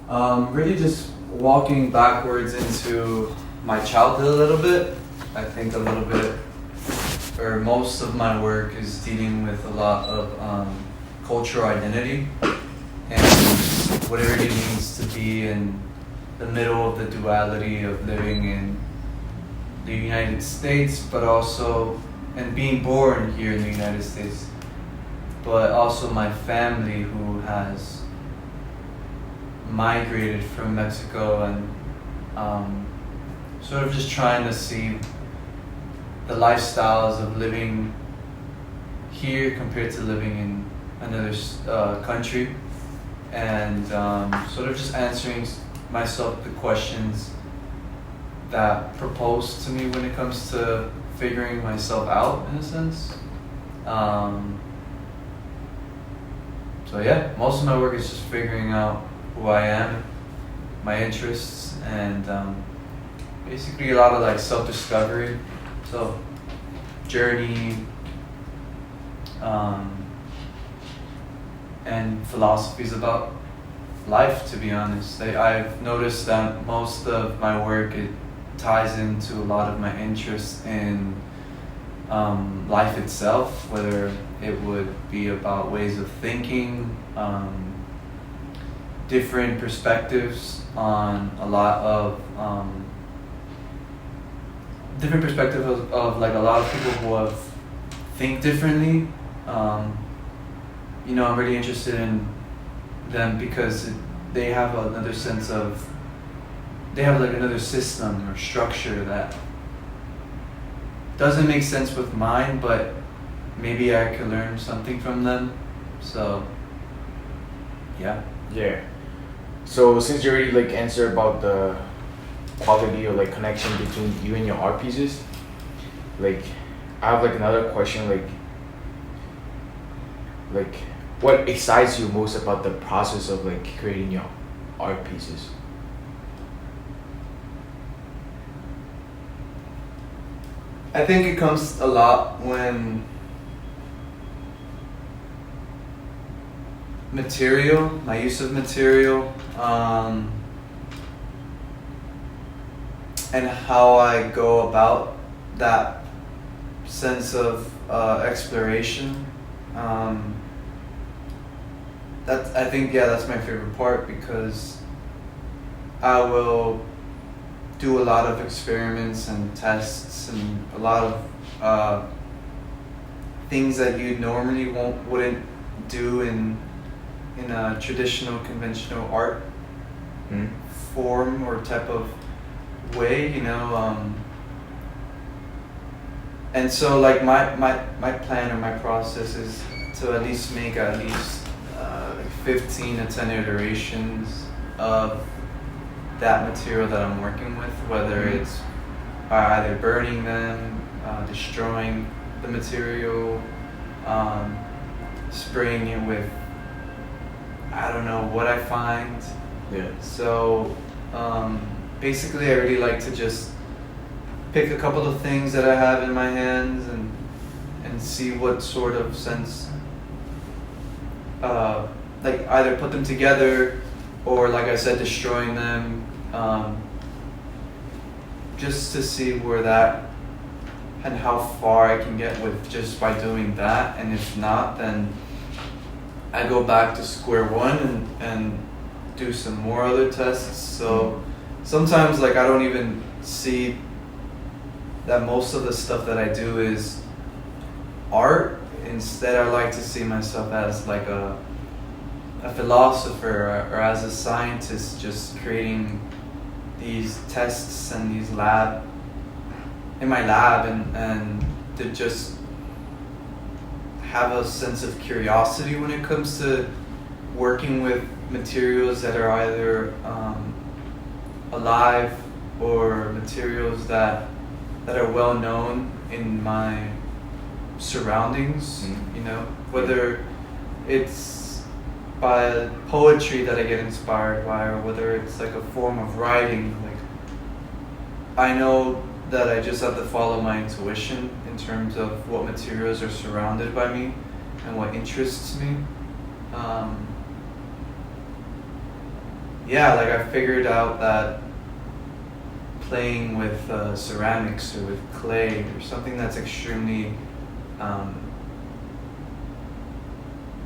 Really just walking backwards into my childhood a little bit. I think a little bit, or most of my work is dealing with a lot of cultural identity and what it really means to be in the middle of the duality of living in the United States, but also, and being born here in the United States, but also my family who has migrated from Mexico, and sort of just trying to see the lifestyles of living here compared to living in another country, and sort of just answering myself the questions that proposed to me when it comes to figuring myself out in a sense. So yeah, most of my work is just figuring out who I am, my interests, and basically a lot of like self-discovery, so journey, and philosophies about life, to be honest. I've noticed that most of my work, it ties into a lot of my interest in life itself, whether it would be about ways of thinking, different perspectives on a lot of different perspectives of like a lot of people who have think differently. I'm really interested in them because they have another sense of, they have like another system or structure that doesn't make sense with mine, but maybe I could learn something from them. So yeah. Yeah. So since you already like answered about the quality or like connection between you and your art pieces, like I have like another question, like what excites you most about the process of like creating your art pieces? I think it comes a lot when material, my use of material, and how I go about that sense of exploration. I think that's my favorite part, because I will do a lot of experiments and tests and a lot of things that you normally wouldn't do in a traditional conventional art form or type of way, and so like my plan or my process is to at least make at least 15 to 10 iterations of that material that I'm working with, whether it's either burning them, destroying the material, spraying it with, I don't know, what I find. Yeah. So basically I really like to just pick a couple of things that I have in my hands and see what sort of sense, like either put them together or, like I said, destroying them, just to see where that and how far I can get with just by doing that. And if not, then I go back to square one and do some more other tests. So sometimes like I don't even see that most of the stuff that I do is art. Instead, I like to see myself as like a philosopher or as a scientist, just creating these tests and these in my lab, and to just have a sense of curiosity when it comes to working with materials that are either alive or materials that are well known in my surroundings, whether it's by poetry that I get inspired by, or whether it's like a form of writing. Like, I know that I just have to follow my intuition in terms of what materials are surrounded by me and what interests me. yeah, like I figured out that playing with ceramics or with clay or something that's extremely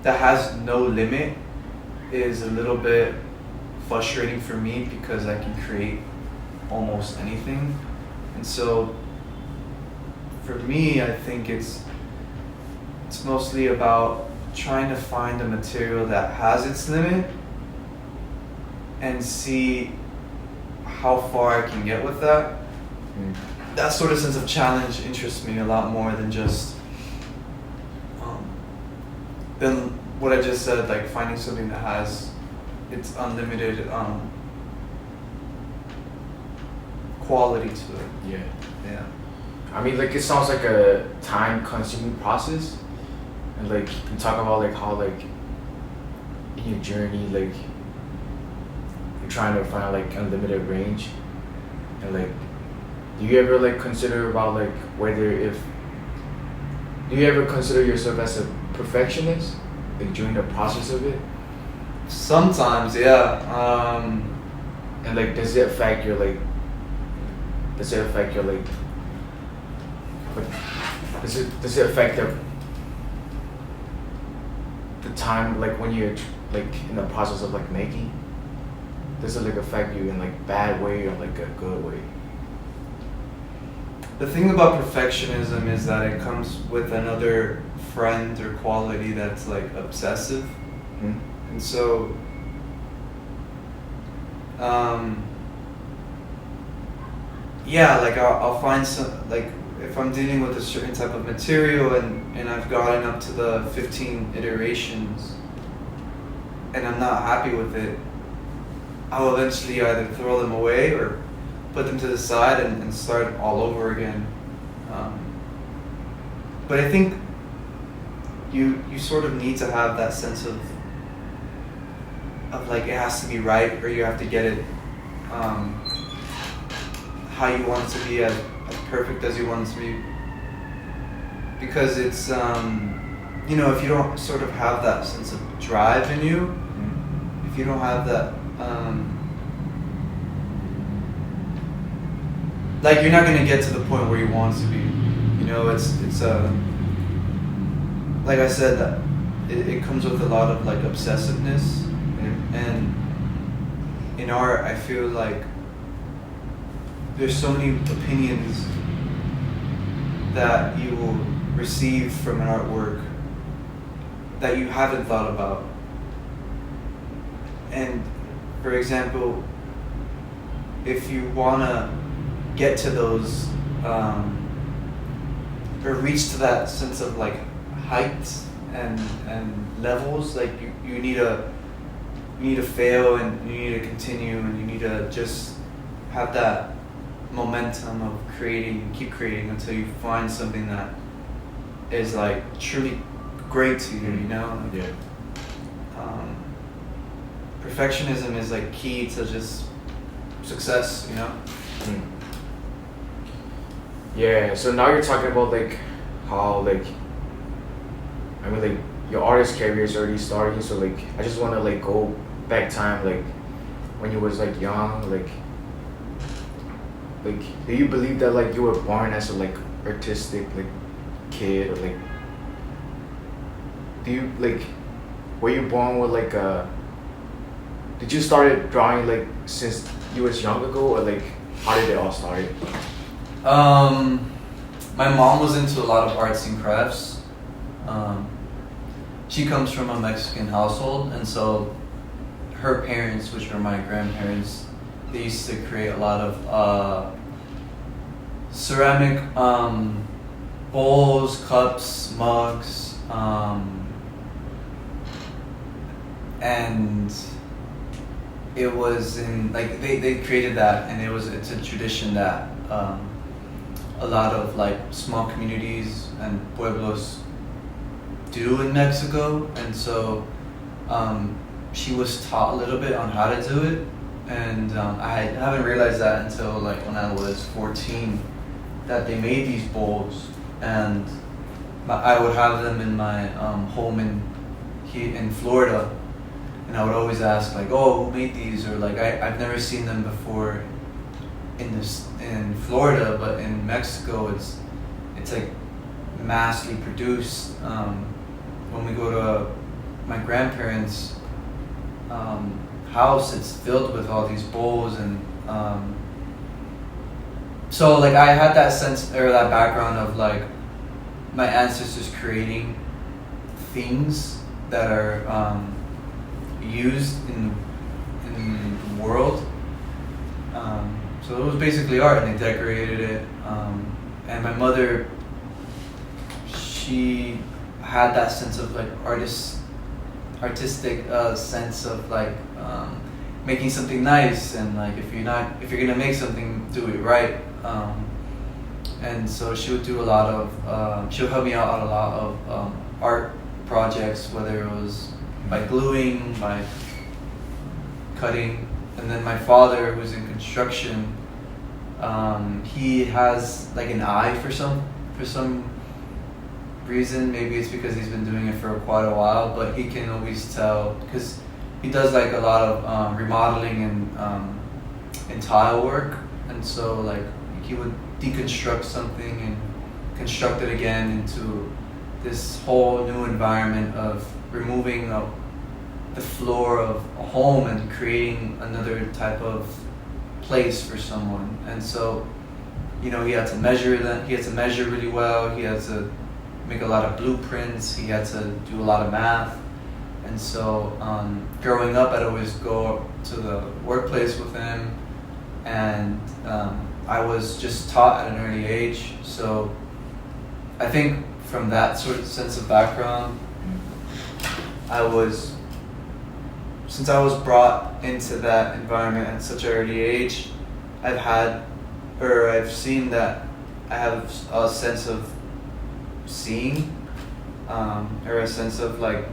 that has no limit is a little bit frustrating for me because I can create almost anything. And so for me, I think it's mostly about trying to find a material that has its limit and see how far I can get with that. That sort of sense of challenge interests me a lot more than just than what I just said, like finding something that has its unlimited quality to it. Yeah. Yeah. I mean, like, it sounds like a time-consuming process, and like you talk about like how like in your journey, like you're trying to find like unlimited range, and like, do you ever like consider about like whether if do you ever consider yourself as a perfectionist, like during the process of it? Sometimes, yeah. And like, does it affect your like? Does it affect your like? Does it affect the time like when you're like in the process of like making? Does it like affect you in like bad way or like a good way? The thing about perfectionism is that it comes with another friend or quality that's like obsessive. Hmm? And so yeah, like I'll find some, like if I'm dealing with a certain type of material and I've gotten up to the 15 iterations and I'm not happy with it, I'll eventually either throw them away or put them to the side and start all over again. But I think you sort of need to have that sense of like it has to be right, or you have to get it how you want it to be, as perfect as you want it to be. Because it's if you don't sort of have that sense of drive in you, if you don't have that like you're not gonna get to the point where you want to be. It's like I said, that it comes with a lot of like obsessiveness, and in art I feel like there's so many opinions that you will receive from an artwork that you haven't thought about. And for example, if you wanna get to those or reach to that sense of like height and levels, like you need to fail, and you need to continue, and you need to just have that momentum of keep creating until you find something that is like truly great to you, Like, yeah. Perfectionism is like key to just success, Yeah, so now you're talking about like how like your artist career is already starting, so like I just wanna like go back time, like when you was like young, like do you believe that like you were born as a like artistic like kid, or like do you like were you born with like did you started drawing like since you was young ago, or like how did it all start? My mom was into a lot of arts and crafts. She comes from a Mexican household, and so her parents, which were my grandparents, they used to create a lot of ceramic bowls, cups, mugs, and it was in like they created that, and it's a tradition that a lot of like small communities and pueblos do in Mexico. And so she was taught a little bit on how to do it, and I haven't realized that until like when I was 14, that they made these bowls, and I would have them in my home in Florida, and I would always ask like, oh, who made these, or like I've never seen them before in Florida, but in Mexico it's like massively produced. When we go to my grandparents' house, it's filled with all these bowls, and so like I had that sense or that background of like my ancestors creating things that are used in the world. So it was basically art, and they decorated it. And my mother, she had that sense of like artistic sense of like making something nice, and like if you're gonna make something, do it right. And so she would do a lot of she would help me out on a lot of art projects, whether it was by gluing, by cutting. And then my father, who's in construction, he has like an eye for some reason. Maybe it's because he's been doing it for quite a while, but he can always tell because he does like a lot of remodeling and tile work, and so like he would deconstruct something and construct it again into this whole new environment of removing the floor of a home and creating another type of place for someone. And so, he had to measure that. He had to measure really well. He had to make a lot of blueprints. He had to do a lot of math. And so, growing up, I'd always go to the workplace with him, and I was just taught at an early age. So, I think from that sort of sense of background, since I was brought into that environment at such an early age, I've seen that I have a sense of seeing, or a sense of like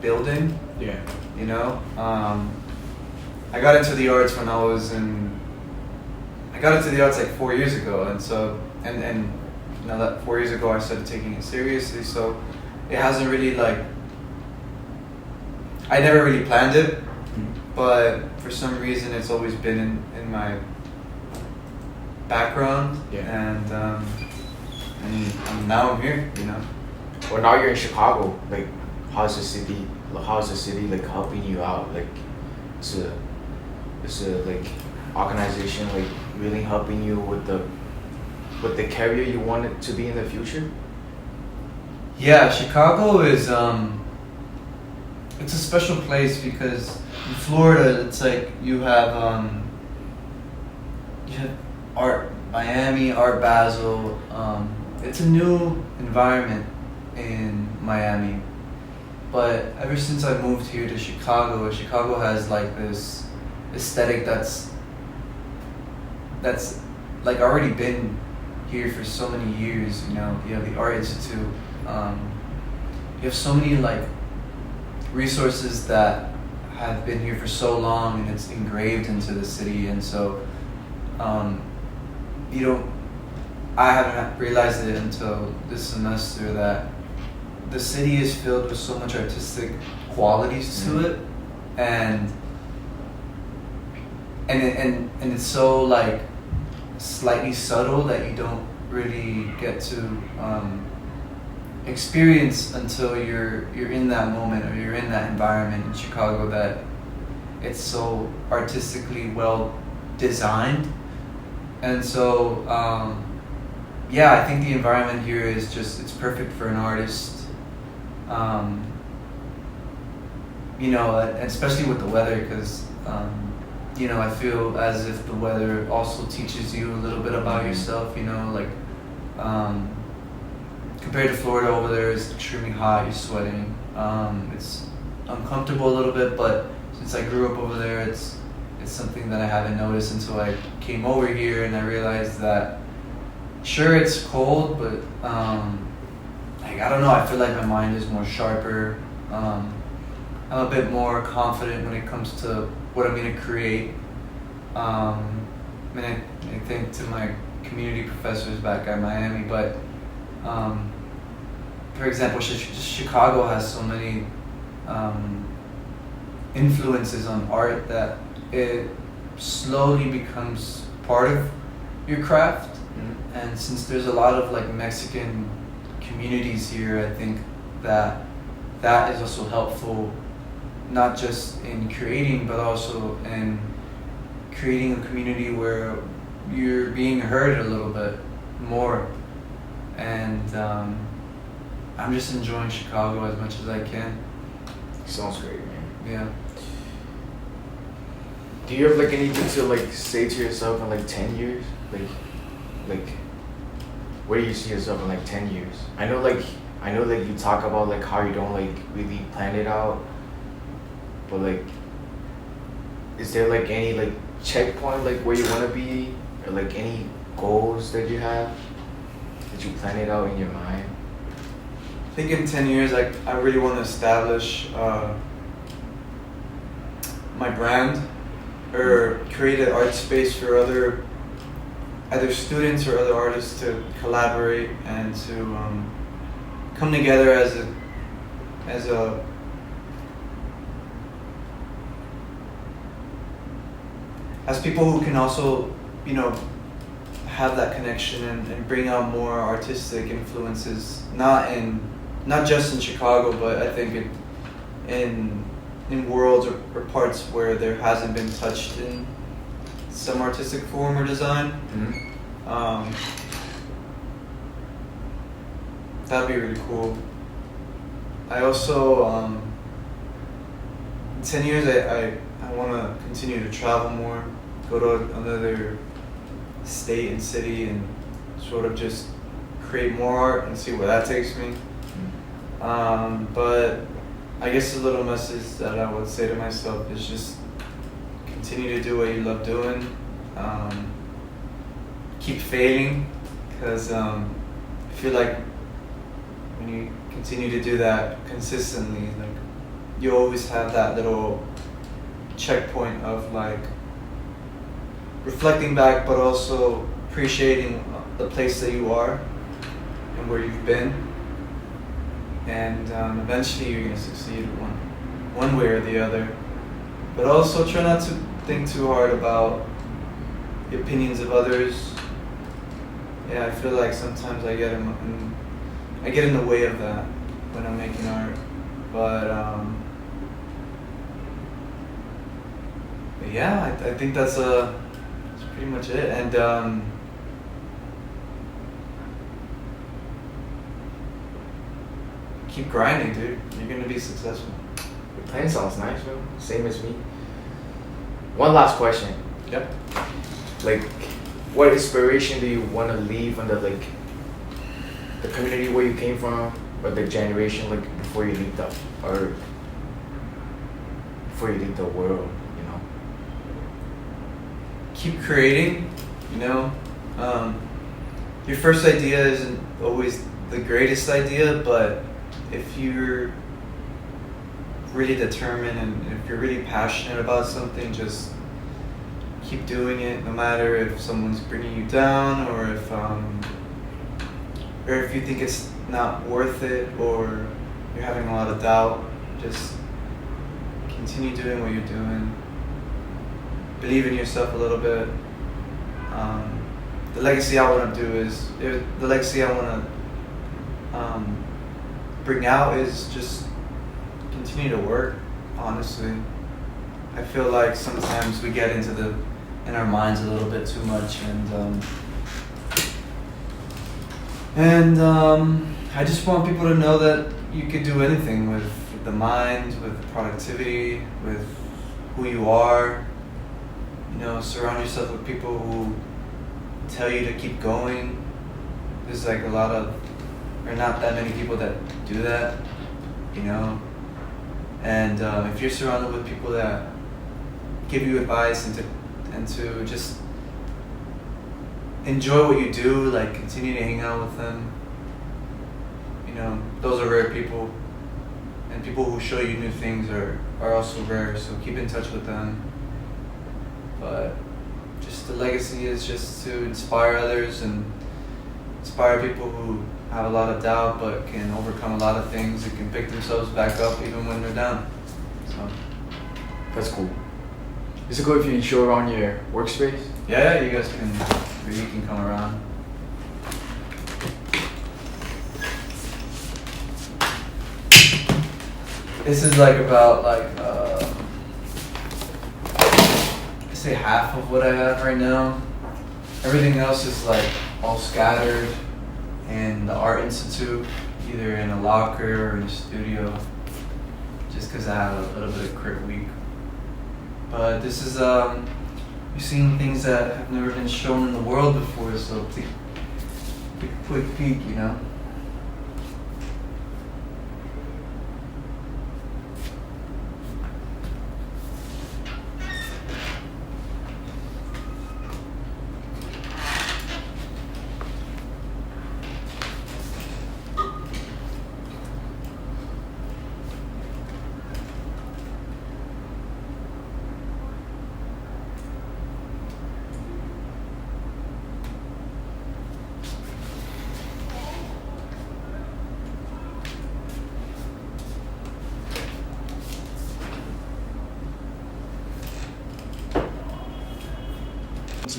building. Yeah. I got into the arts I got into the arts like 4 years ago, and so and that 4 years ago I started taking it seriously. So it hasn't really like, I never really planned it, but for some reason it's always been in my background. Yeah. And now I'm here. Well, now you're in Chicago. Like, how's the city like helping you out? Like, it's a like organization like really helping you with the career you want it to be in the future? Yeah, Chicago is it's a special place because in Florida it's like you have Art Miami, Art Basel. It's a new environment in Miami, but ever since I moved here to Chicago has like this aesthetic that's like already been here for so many years. You have the Art Institute. You have so many like resources that have been here for so long, and it's engraved into the city. And so I haven't realized it until this semester that the city is filled with so much artistic qualities to it, and it's so like slightly subtle that you don't really get to experience until you're in that moment or you're in that environment in Chicago, that it's so artistically well designed. And so I think the environment here is it's perfect for an artist. Especially with the weather, because I feel as if the weather also teaches you a little bit about yourself. Compared to Florida, over there is extremely hot. You're sweating. It's uncomfortable a little bit, but since I grew up over there, it's something that I haven't noticed until I came over here, and I realized that sure, it's cold, but I don't know. I feel like my mind is more sharper. I'm a bit more confident when it comes to what I'm going to create. I think to my community professors back at Miami, but for example, Chicago has so many influences on art that it slowly becomes part of your craft. And since there's a lot of like Mexican communities here, I think that that is also helpful, not just in creating, but also in creating a community where you're being heard a little bit more. And I'm just enjoying Chicago as much as I can. Sounds great, man. Yeah. Do you have like anything to like say to yourself in like 10 years? Like, where do you see yourself in like 10 years? I know like you talk about like how you don't like really plan it out, but like, is there like any like checkpoint like where you want to be, or like any goals that you have that you plan it out in your mind? I think in 10 years, I really want to establish my brand, or create an art space for other either students or other artists to collaborate and to come together as people who can also, you know, have that connection and bring out more artistic influences, not just in Chicago, but I think in worlds or parts where there hasn't been touched in some artistic form or design. That'd be really cool. I also, in 10 years, I want to continue to travel more, go to another state and city, and sort of just create more art and see where that takes me. But I guess the little message that I would say to myself is just continue to do what you love doing. Keep failing, because I feel like when you continue to do that consistently, like you always have that little checkpoint of like reflecting back, but also appreciating the place that you are and where you've been. And eventually you're gonna succeed one way or the other. But also try not to think too hard about the opinions of others. Yeah, I feel like sometimes I get in the way of that when I'm making art. But yeah, I think that's pretty much it. And keep grinding, dude. You're gonna be successful. Your plan sounds nice, bro. Same as me. One last question. Yep. Like, what inspiration do you want to leave on the like the community where you came from, or the generation like before you leave the world? You know. Keep creating. You know, your first idea isn't always the greatest idea, but if you're really determined and if you're really passionate about something, just keep doing it, no matter if someone's bringing you down, or if you think it's not worth it, or you're having a lot of doubt. Just continue doing what you're doing. Believe in yourself a little bit. The legacy I want to do is the legacy I want to bring out is just continue to work. Honestly, I feel like sometimes we get in our minds a little bit too much, and I just want people to know that you could do anything with the mind, with productivity, with who you are. You know, surround yourself with people who tell you to keep going. There's like not that many people that do that, you know. And if you're surrounded with people that give you advice and to just enjoy what you do, like continue to hang out with them, you know, those are rare people. And people who show you new things are also rare, so keep in touch with them. But just the legacy is just to inspire others and inspire people who have a lot of doubt but can overcome a lot of things and can pick themselves back up even when they're down. So That's cool. Is it cool if you can show around your workspace? Yeah, you guys can, or you can come around. This is like about I say half of what I have right now. Everything else is like all scattered in the art institute, either in a locker or in a studio, just because I have a little bit of crit week. But this is you're seeing things that have never been shown in the world before, so take a quick peek, you know.